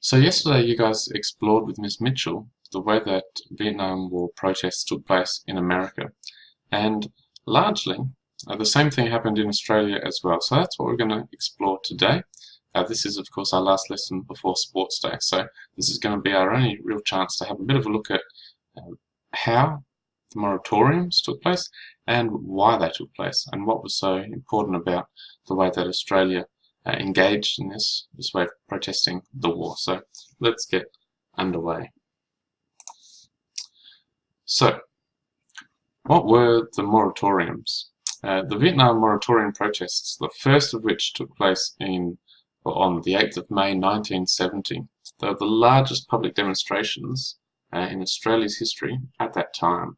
So yesterday you guys explored with Miss Mitchell the way that Vietnam War protests took place in America. And largely, the same thing happened in Australia as well. So that's what we're going to explore today. This is, of course, our last lesson before Sports Day. So this is going to be our only real chance to have a bit of a look at how the moratoriums took place and why they took place and what was so important about the way that Australia engaged in this way of protesting the war. So let's get underway. So what were the moratoriums? The Vietnam moratorium protests, the first of which took place on the 8th of May 1970, they were the largest public demonstrations in Australia's history at that time.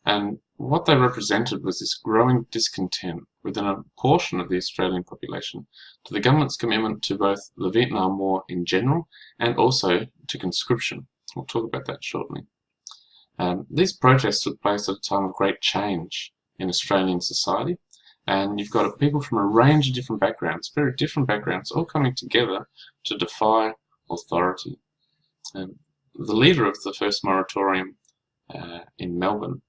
And what they represented was this growing discontent within a portion of the Australian population to the government's commitment to both the Vietnam War in general and also to conscription. We'll talk about that shortly. These protests took place at a time of great change in Australian society, and you've got people from a range of different backgrounds, very different backgrounds, all coming together to defy authority. The leader of the first moratorium in Melbourne,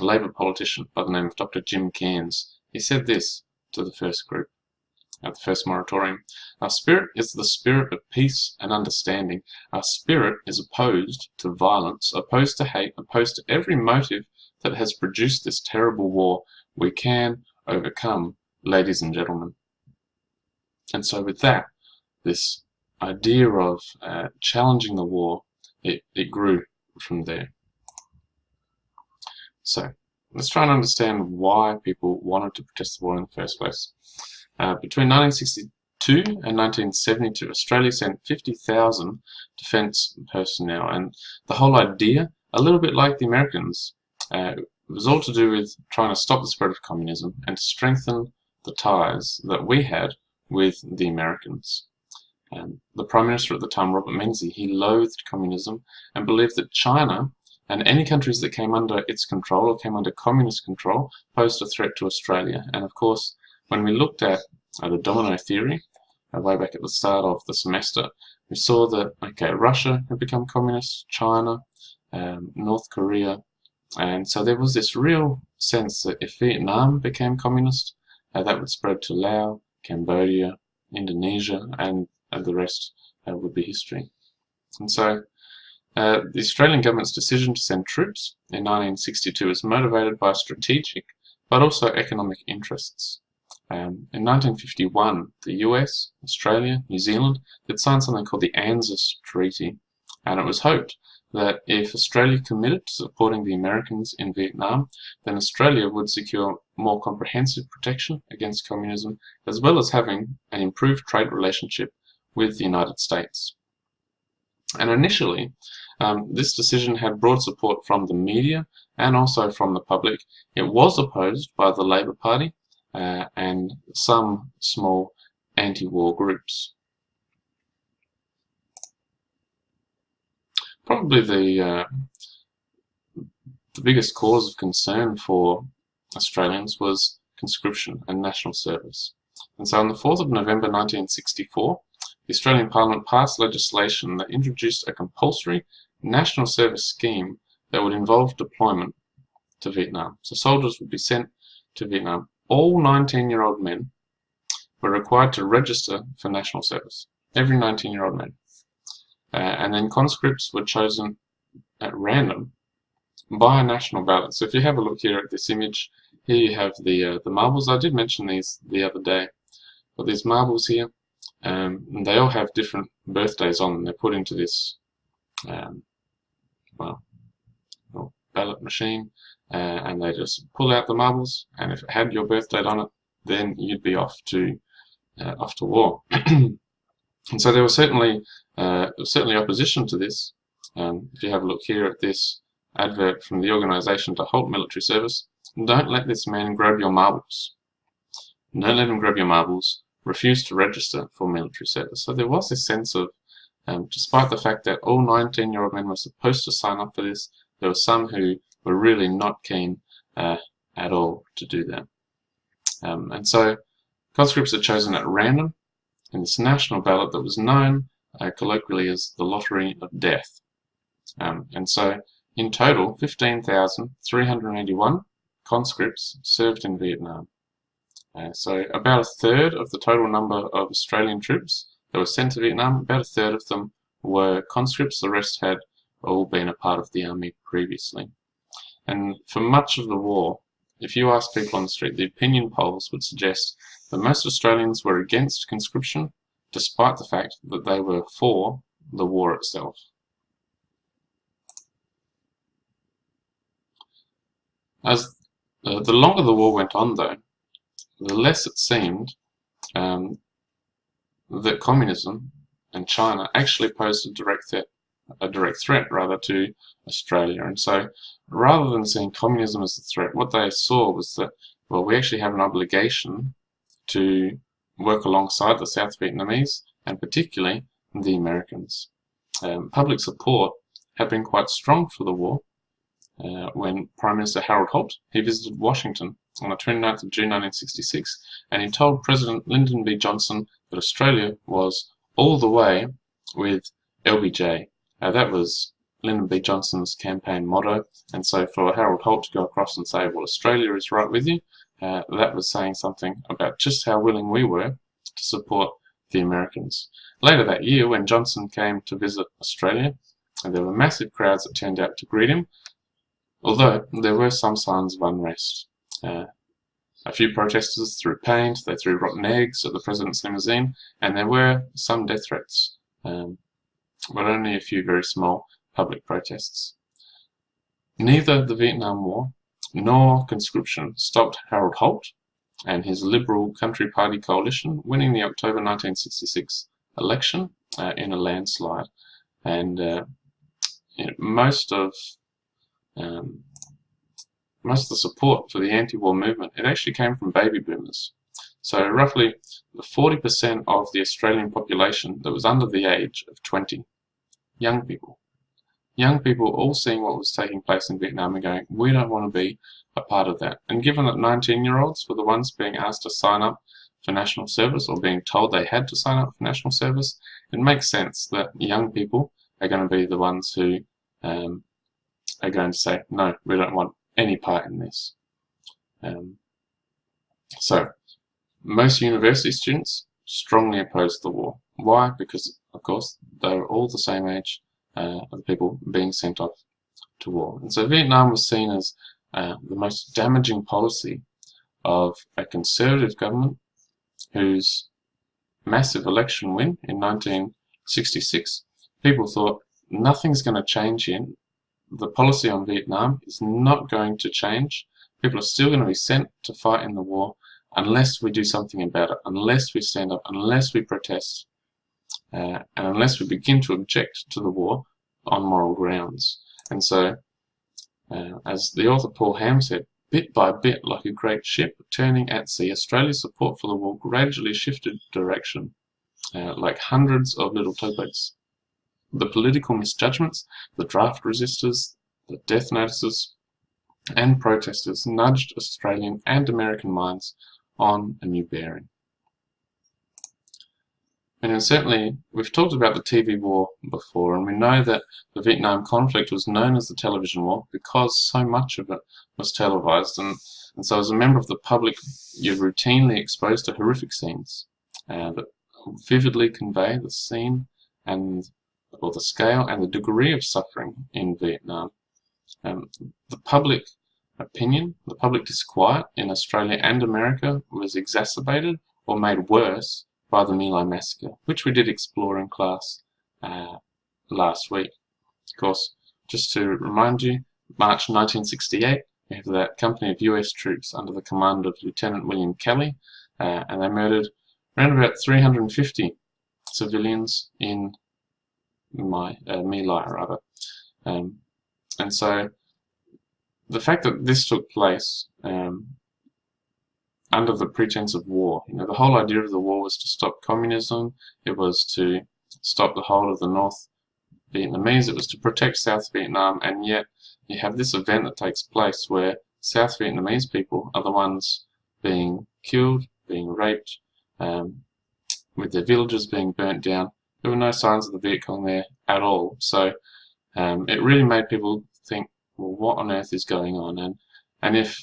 a Labor politician by the name of Dr. Jim Cairns, he said this to the first group at the first moratorium: "Our spirit is the spirit of peace and understanding. Our spirit is opposed to violence, opposed to hate, opposed to every motive that has produced this terrible war. We can overcome, ladies and gentlemen." And so with that, this idea of challenging the war, it grew from there. So let's try and understand why people wanted to protest the war in the first place. Between 1962 and 1972, Australia sent 50,000 defence personnel, and the whole idea, a little bit like the Americans, was all to do with trying to stop the spread of communism and to strengthen the ties that we had with the Americans. The Prime Minister at the time, Robert Menzies, he loathed communism and believed that China and any countries that came under its control or came under communist control posed a threat to Australia. And of course, when we looked at the domino theory way back at the start of the semester, we saw that, okay, Russia had become communist, China, North Korea, and so there was this real sense that if Vietnam became communist, that would spread to Laos, Cambodia, Indonesia, and the rest would be history. And so the Australian government's decision to send troops in 1962 was motivated by strategic but also economic interests. In 1951, the US, Australia, New Zealand had signed something called the ANZUS Treaty, and it was hoped that if Australia committed to supporting the Americans in Vietnam, then Australia would secure more comprehensive protection against communism, as well as having an improved trade relationship with the United States. And initially, this decision had broad support from the media and also from the public. It was opposed by the Labor Party and some small anti-war groups. Probably the biggest cause of concern for Australians was conscription and national service. And so on the 4th of November 1964, the Australian Parliament passed legislation that introduced a compulsory national service scheme that would involve deployment to Vietnam. So soldiers would be sent to Vietnam. All 19-year-old men were required to register for national service, every 19-year-old man. And then conscripts were chosen at random by a national ballot. So if you have a look here at this image, here you have the marbles. I did mention these the other day, but these marbles here, and they all have different birthdays on them. They're put into this ballot machine, and they just pull out the marbles, and if it had your birth date on it, then you'd be off to war. And so there was certainly opposition to this. If you have a look here at this advert from the organisation to halt military service: "Don't let this man grab your marbles. Don't let him grab your marbles. Refuse to register for military service." So there was this sense of, despite the fact that all 19-year-old men were supposed to sign up for this, there were some who were really not keen at all to do that. And so conscripts are chosen at random in this national ballot that was known colloquially as the lottery of death. And so, in total, 15,381 conscripts served in Vietnam. So about a third of the total number of Australian troops that were sent to Vietnam, about a third of them were conscripts. The rest had all been a part of the army previously. And for much of the war, if you ask people on the street, the opinion polls would suggest that most Australians were against conscription, despite the fact that they were for the war itself. As the longer the war went on, though, the less it seemed that communism and China actually posed a direct threat to Australia. And so, rather than seeing communism as a threat, what they saw was that, well, we actually have an obligation to work alongside the South Vietnamese, and particularly the Americans. Public support had been quite strong for the war when Prime Minister Harold Holt, he visited Washington on the 29th of June 1966, and he told President Lyndon B. Johnson that Australia was all the way with LBJ. That was Lyndon B. Johnson's campaign motto, and so for Harold Holt to go across and say, well, Australia is right with you, that was saying something about just how willing we were to support the Americans. Later that year, when Johnson came to visit Australia, there were massive crowds that turned out to greet him, although there were some signs of unrest. A few protesters threw paint, they threw rotten eggs at the president's limousine, and there were some death threats, but only a few very small public protests. Neither the Vietnam War nor conscription stopped Harold Holt and his Liberal Country Party coalition winning the October 1966 election in a landslide. And most of the support for the anti-war movement, it actually came from baby boomers. So roughly 40% of the Australian population that was under the age of 20, young people all seeing what was taking place in Vietnam and going, we don't want to be a part of that. And given that 19-year-olds were the ones being asked to sign up for national service, or being told they had to sign up for national service, it makes sense that young people are going to be the ones who are going to say, no, we don't want any part in this. So, most university students strongly opposed the war. Why? Because, of course, they were all the same age of the people being sent off to war. And so Vietnam was seen as the most damaging policy of a conservative government whose massive election win in 1966, people thought nothing's going to change here. The policy on Vietnam is not going to change. People are still going to be sent to fight in the war unless we do something about it, unless we stand up, unless we protest, and unless we begin to object to the war on moral grounds. And so, as the author Paul Ham said, bit by bit, like a great ship turning at sea, Australia's support for the war gradually shifted direction, like hundreds of little tugboats. The political misjudgments, the draft resistors, the death notices, and protesters nudged Australian and American minds on a new bearing. And certainly, we've talked about the TV war before, and we know that the Vietnam conflict was known as the television war because so much of it was televised, and so as a member of the public, you're routinely exposed to horrific scenes that vividly convey the scene or the scale and the degree of suffering in Vietnam. The public opinion, the public disquiet in Australia and America was exacerbated or made worse by the My Lai massacre, which we did explore in class last week. Of course, just to remind you, March 1968, we have that company of US troops under the command of Lieutenant William Kelly, and they murdered around about 350 civilians in My Lai. And so the fact that this took place under the pretense of war, the whole idea of the war was to stop communism, it was to stop the whole of the North Vietnamese, it was to protect South Vietnam, and yet you have this event that takes place where South Vietnamese people are the ones being killed, being raped, with their villages being burnt down, there were no signs of the Viet Cong there at all. So it really made people think, well, what on earth is going on? And if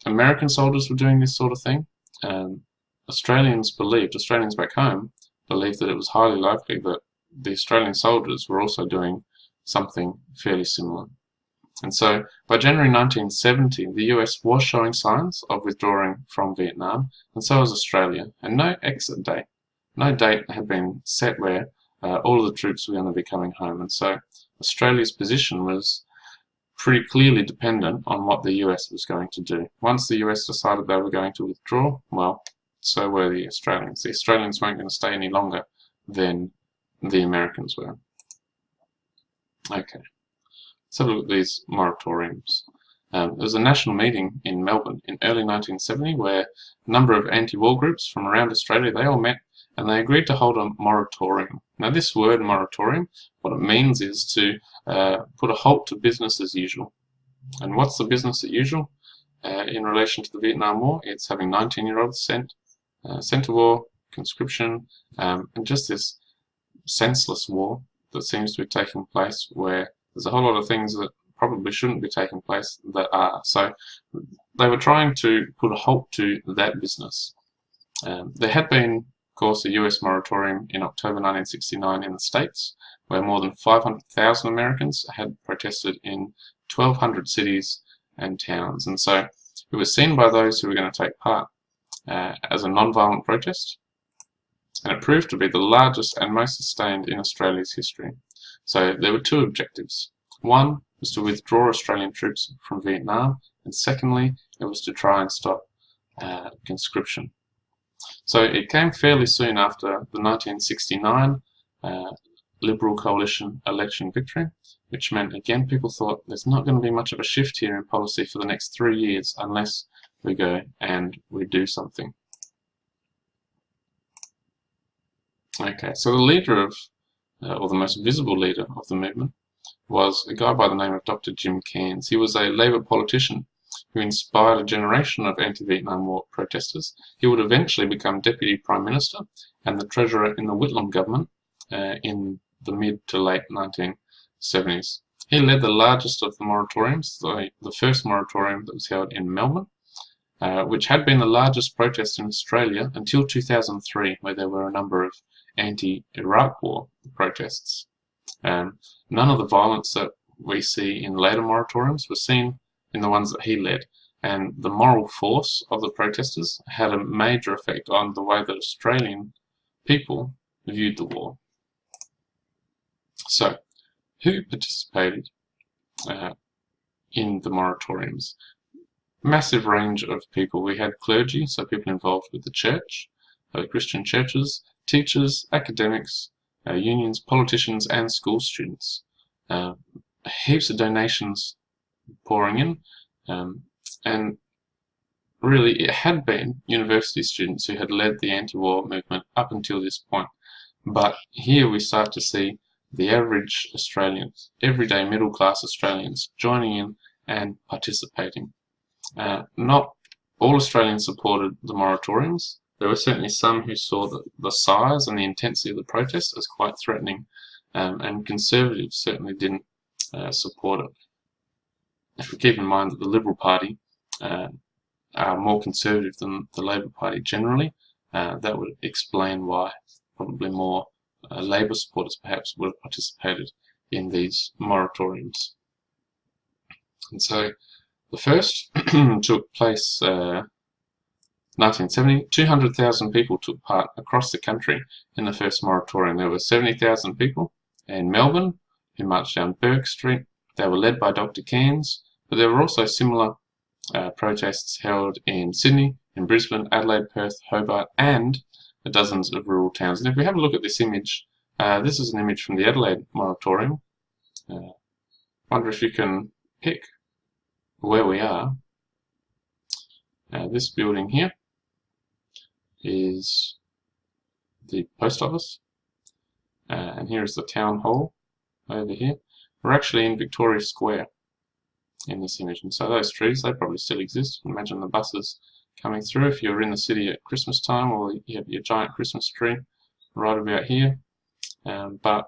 American soldiers were doing this sort of thing, Australians back home believed that it was highly likely that the Australian soldiers were also doing something fairly similar. And so by January 1970, the US was showing signs of withdrawing from Vietnam, and so was Australia, and no exit date. No date had been set where all of the troops were going to be coming home, and so Australia's position was pretty clearly dependent on what the US was going to do. Once the US decided they were going to withdraw, well, so were the Australians. The Australians weren't going to stay any longer than the Americans were. Okay, let's have a look at these moratoriums. There was a national meeting in Melbourne in early 1970 where a number of anti-war groups from around Australia, they all met and they agreed to hold a moratorium. Now this word moratorium, what it means is to put a halt to business as usual. And what's the business as usual in relation to the Vietnam War? It's having 19-year-olds sent to war, conscription, and just this senseless war that seems to be taking place where there's a whole lot of things that probably shouldn't be taking place that are. So they were trying to put a halt to that business. There had been, of course, a US moratorium in October 1969 in the States, where more than 500,000 Americans had protested in 1,200 cities and towns. And so it was seen by those who were going to take part as a non-violent protest, and it proved to be the largest and most sustained in Australia's history. So there were two objectives. One was to withdraw Australian troops from Vietnam, and secondly, it was to try and stop conscription. So it came fairly soon after the 1969 Liberal coalition election victory, which meant, again, people thought there's not going to be much of a shift here in policy for the next 3 years unless we go and we do something. Okay, so the leader of, or the most visible leader of the movement was a guy by the name of Dr. Jim Cairns. He was a Labor politician who inspired a generation of anti-Vietnam War protesters. He would eventually become Deputy Prime Minister and the Treasurer in the Whitlam government in the mid to late 1970s. He led the largest of the moratoriums, the first moratorium that was held in Melbourne, which had been the largest protest in Australia until 2003, where there were a number of anti-Iraq War protests. None of the violence that we see in later moratoriums was seen in the ones that he led, and the moral force of the protesters had a major effect on the way that Australian people viewed the war. So, who participated in the moratoriums? Massive range of people. We had clergy, so people involved with the church, Christian churches, teachers, academics, unions, politicians, and school students. Heaps of donations pouring in, and really it had been university students who had led the anti-war movement up until this point. But here we start to see the average Australians, everyday middle-class Australians, joining in and participating. Not all Australians supported the moratoriums. There were certainly some who saw the size and the intensity of the protest as quite threatening, and Conservatives certainly didn't support it. If we keep in mind that the Liberal Party are more conservative than the Labor Party generally, that would explain why probably more Labor supporters perhaps would have participated in these moratoriums. And so the first took place 1970. 200,000 people took part across the country in the first moratorium. There were 70,000 people in Melbourne who marched down Bourke Street. They were led by Dr. Cairns, but there were also similar protests held in Sydney, in Brisbane, Adelaide, Perth, Hobart, and dozens of rural towns. And if we have a look at this image, this is an image from the Adelaide moratorium. Wonder if you can pick where we are. This building here is the post office, and here is the town hall over here. We're actually in Victoria Square in this image, and so those trees, they probably still exist. Imagine the buses coming through if you're in the city at Christmas time, or you have your giant Christmas tree right about here. but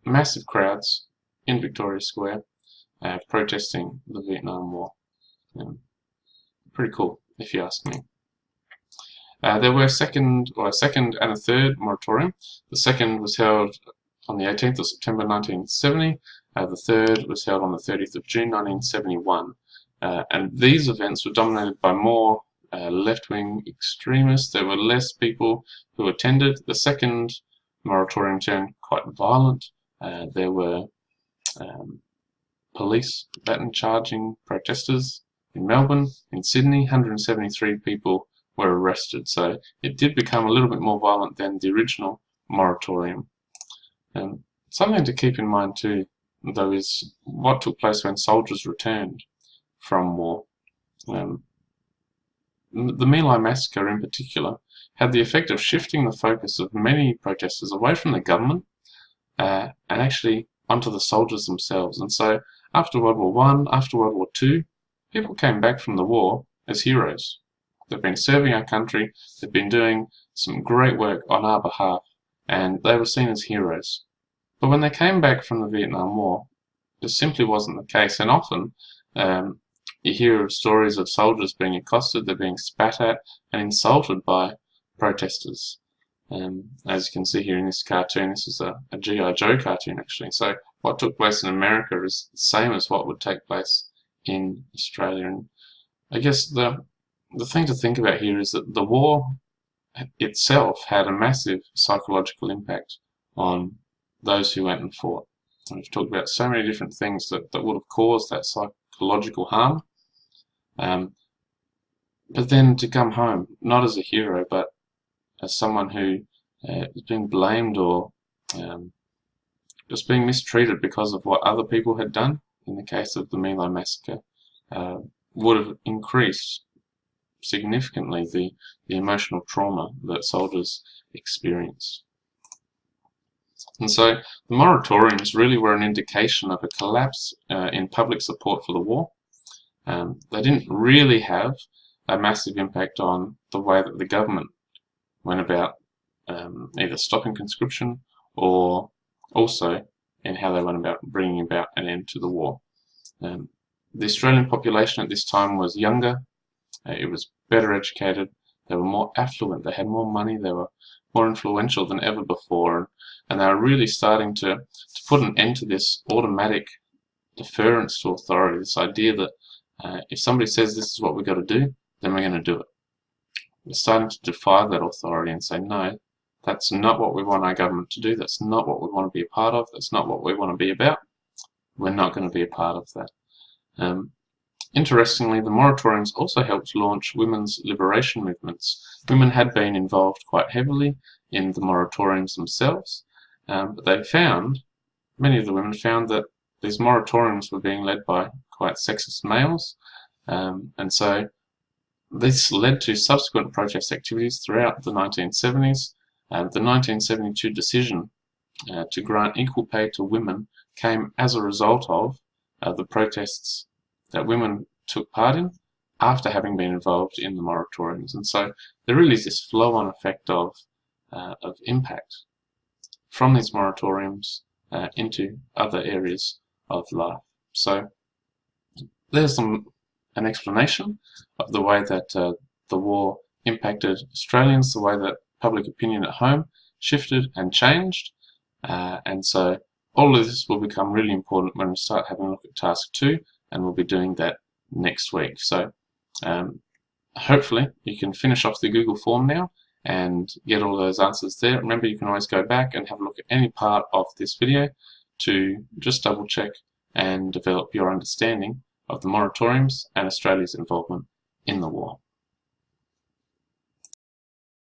massive crowds in Victoria Square protesting the Vietnam War. Pretty cool, if you ask me. There were a second and a third moratorium. The second was held on the 18th of September 1970. The third was held on the 30th of June 1971. And these events were dominated by more left-wing extremists. There were less people who attended. The second moratorium turned quite violent. There were police baton charging protesters in Melbourne. In Sydney, 173 people were arrested. So it did become a little bit more violent than the original moratorium. Something to keep in mind too, though, is what took place when soldiers returned from war. The My Lai massacre in particular had the effect of shifting the focus of many protesters away from the government and actually onto the soldiers themselves. And so after World War I, after World War II, people came back from the war as heroes. They've been serving our country, they've been doing some great work on our behalf, and they were seen as heroes. But when they came back from the Vietnam War, this simply wasn't the case, and often you hear of stories of soldiers being accosted, they're being spat at and insulted by protesters. As you can see here in this cartoon, this is a G.I. Joe cartoon actually. So what took place in America is the same as what would take place in Australia. And I guess the thing to think about here is that the war itself had a massive psychological impact on those who went and fought. And we've talked about so many different things that would have caused that psychological harm. But then to come home, not as a hero, but as someone who is being blamed or just being mistreated because of what other people had done, in the case of the My Lai massacre, would have increased significantly the emotional trauma that soldiers experienced. And so the moratoriums really were an indication of a collapse in public support for the war. They didn't really have a massive impact on the way that the government went about either stopping conscription or also in how they went about bringing about an end to the war. The Australian population at this time was younger, it was better educated, they were more affluent, they had more money, they were more influential than ever before, and they were really starting to put an end to this automatic deference to authority, this idea that if somebody says this is what we've got to do, then we're going to do it. We're starting to defy that authority and say, no, that's not what we want our government to do, that's not what we want to be a part of, that's not what we want to be about, we're not going to be a part of that. Interestingly, the moratoriums also helped launch women's liberation movements. Women had been involved quite heavily in the moratoriums themselves, but many of the women found that these moratoriums were being led by quite sexist males, and so this led to subsequent protest activities throughout the 1970s. The 1972 decision to grant equal pay to women came as a result of the protests that women took part in after having been involved in the moratoriums. And so there really is this flow-on effect of impact from these moratoriums into other areas of life. So there's an explanation of the way that the war impacted Australians, the way that public opinion at home shifted and changed. And so all of this will become really important when we start having a look at task 2, and we'll be doing that next week. So hopefully you can finish off the Google form now and get all those answers there. Remember, you can always go back and have a look at any part of this video to just double check and develop your understanding of the moratoriums and Australia's involvement in the war.